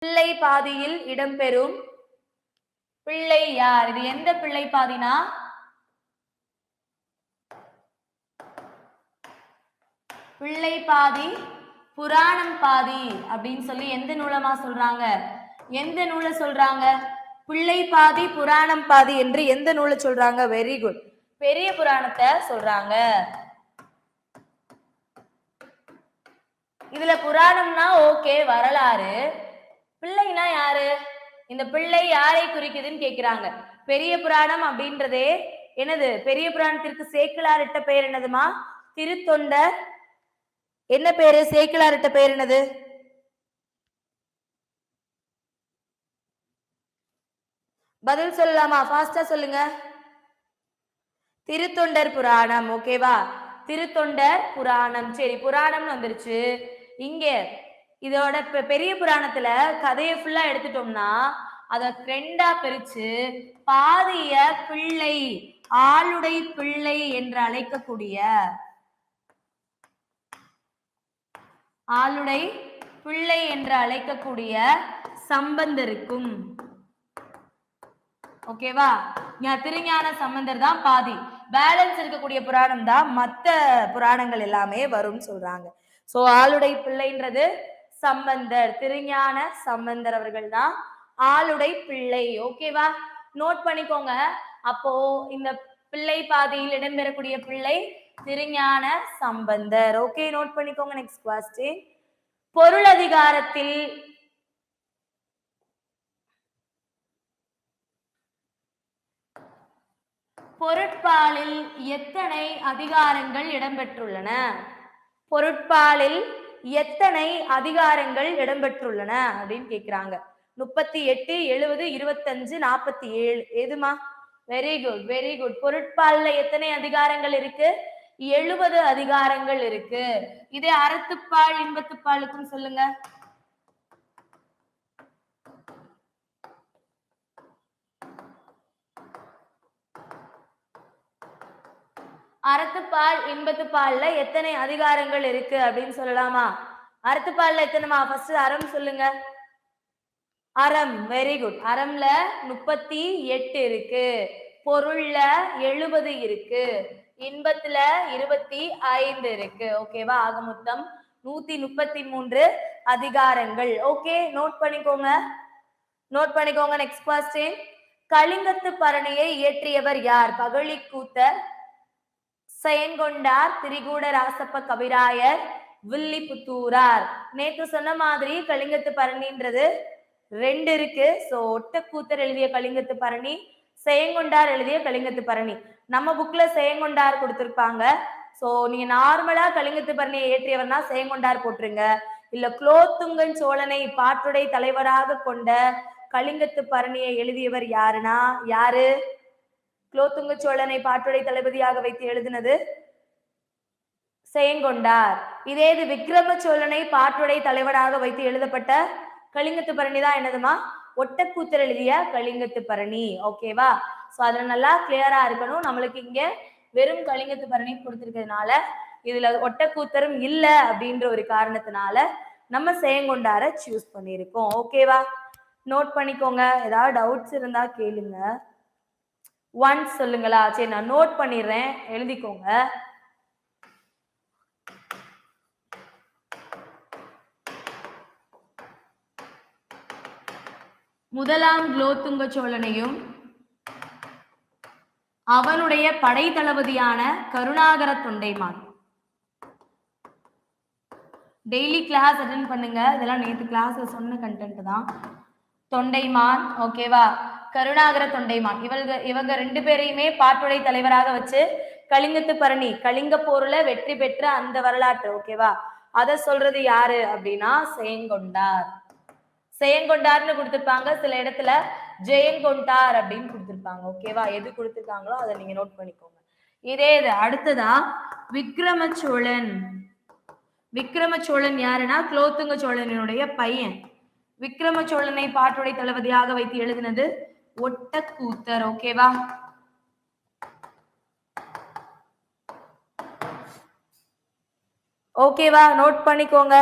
பிள்ளை பாதியில் இடம்பெறும் பிள்ளை யார்? இது எந்த பிள்ளை பாதினா பிள்ளை பாதி புராணம் பாதி அப்படின்னு சொல்லி எந்த நூலமா சொல்றாங்க? எந்த நூலை சொல்றாங்க? பிள்ளை பாதி புராணம் பாதி என்று எந்த நூலை சொல்றாங்க? வெரி குட், பெரிய புராணத்தை சொல்றாங்க. இதுல புராணம்னா ஓகே, வரலாறு. பிள்ளைனா யாரு? இந்த பிள்ளை யாரை குறிக்குதுன்னு கேக்குறாங்க. பெரிய புராணம் அப்படின்றதே என்னது? பெரிய புராணத்திற்கு சேக்கிழார் இட்ட பெயர் என்னதுமா? திருத்தொண்டர். என்ன பேரு? சேக்கிழார் இட்ட பெயர் என்னது? பதில் சொல்லலாமா? ஃபாஸ்டா சொல்லுங்க. திருத்தொண்டர் புராணம். ஓகேவா? திருத்தொண்டர் புராணம். சரி, புராணம்னு வந்துருச்சு. இங்க இதோட பெரிய புராணத்துல கதையை ஃபுல்லா எடுத்துட்டோம்னா அத ரெண்டா பிரிச்சு பாதிய பிள்ளை, ஆளுடை பிள்ளை என்று அழைக்கக்கூடிய ஆளுடை பிள்ளை என்று அழைக்கக்கூடிய சம்பந்தருக்கும், ஓகேவா, திருஞான சம்பந்தர் தான் பாதி. பேலன்ஸ் இருக்கக்கூடிய புராணம் தான் மற்ற புராணங்கள் எல்லாமே வரும் சொல்றாங்க. சோ ஆளுடை பிள்ளைன்றது சம்பந்தர், திருஞான சம்பந்தர் அவர்கள் தான் ஆளுடை பிள்ளை. ஓகேவா? நோட் பண்ணிக்கோங்க. அப்போ இந்த பிள்ளை பாதியில் இடம்பெறக்கூடிய பிள்ளை திருஞான சம்பந்தர். ஓகே, நோட் பண்ணிக்கோங்க. Next question. பொருள் அதிகாரத்தில் பொருட்பாலில் எத்தனை அதிகாரங்கள் இடம்பெற்றுள்ளன? பொருட்பாலில் எத்தனை அதிகாரங்கள் இடம்பெற்றுள்ளன அப்படின்னு கேக்குறாங்க. 38, 70, 25, 47. எதுமா? Very good, very good. பொருட்பால்ல எத்தனை அதிகாரங்கள் இருக்கு? 70 அதிகாரங்கள் இருக்கு. இதே அறத்துப்பால் இன்பத்துப்பாலுக்கும் சொல்லுங்க. அறத்துப்பால் இன்பத்துப்பால்ல எத்தனை அதிகாரங்கள் இருக்கு அப்படின்னு சொல்லலாமா? அறத்துப்பால்ல எத்தனைமா? ஃபர்ஸ்ட் அறம் சொல்லுங்க. அறம். Very good. அறம்ல 38 இருக்கு. பொருள்ல 70 இருக்கு. இன்பத்துல 25 இருக்கு. ஓகேவா? ஆக மொத்தம் 133 அதிகாரங்கள். ஓகே, நோட் பண்ணிக்கோங்க. நோட் பண்ணிக்கோங்க. Next question. கலிங்கத்து பரணியை இயற்றியவர் யார்? பகழிக்கூத்தர், செயங்கொண்டார், திரிகூட ராசப்ப கவிராயர், வில்லிபுத்தூரார். நேற்று சொன்ன மாதிரி கலிங்கத்து பரணின்றது 2 இருக்கு. சோ ஒட்டக்கூத்தர் எழுதிய கலிங்கத்து பரணி, செயங்கொண்டார் எழுதிய கலிங்கத்து பரணி. நம்ம புக்ல செயங்கொண்டார் கொடுத்திருப்பாங்க. சோ நீங்க நார்மலா கலிங்கத்து பரணியை ஏற்றியவர்னா செயங்கொண்டார் போட்டுருங்க. இல்ல குலோத்துங்கன் சோழனை பாட்டுடை தலைவராக கொண்ட கலிங்கத்து பரணியை எழுதியவர் யாருன்னா யாரு? குலோத்துங்க சோழனை பாட்டுடை தளபதியாக வைத்து எழுதினது செயங்கொண்டார். இதே இது விக்ரம சோழனை பாட்டுடை தலைவராக வைத்து எழுதப்பட்ட கலிங்கத்து பரணி தான் என்னதுமா? ஒட்டக்கூத்தர் எழுதிய கலிங்கத்து பரணி. ஓகேவா? சோ அதுல நல்லா கிளியரா இருக்கணும். நம்மளுக்கு இங்க வெறும் கலிங்கத்து பரணி கொடுத்திருக்கிறதுனால இதுல ஒட்டக்கூத்தரும் இல்ல அப்படின்ற ஒரு காரணத்தினால நம்ம செயங்கொண்டார சூஸ் பண்ணியிருக்கோம். ஓகேவா? நோட் பண்ணிக்கோங்க. ஏதாவது டவுட்ஸ் இருந்தா கேளுங்க. ஒன்ஸ் சொல்லுங்களா? சரி, நான் நோட் பண்ணிடுறேன், எழுதிக்கோங்க. முதலாம் குலோத்துங்க சோழனையும் அவனுடைய படை தளபதியான Karunakara Thondaiman. Daily class attend பண்ணுங்க. இதெல்லாம் நேற்று கிளாஸ்ல சொன்ன கண்டென்ட் தான். தொண்டைமான், ஓகேவா, கருணாகர தொண்டைமான், இவங்க 2 பேரையுமே பாட்டுடை தலைவராக வச்சு கலிங்கத்து பரணி, கலிங்க போர்ல வெற்றி பெற்ற அந்த வரலாற்று, ஓகேவா, அத சொல்றது யாரு அப்படின்னா செயங்கொண்டார். செயங்கொண்டார்னு கொடுத்திருப்பாங்க. சில இடத்துல ஜெயங்கொண்டார் அப்படின்னு கொடுத்திருப்பாங்க. ஓகேவா? எது கொடுத்திருக்காங்களோ அதை நீங்க நோட் பண்ணிக்கோங்க. இதே இது அடுத்ததா விக்ரம சோழன். விக்ரம சோழன் யாருன்னா குலோத்துங்க சோழனுடைய பையன். விக்ரம சோழனை பாட்டுடை தளபதியாக வைத்து எழுதினது ஒட்டக்கூத்தர். ஓகேவா? ஓகேவா? நோட் பண்ணிக்கோங்க.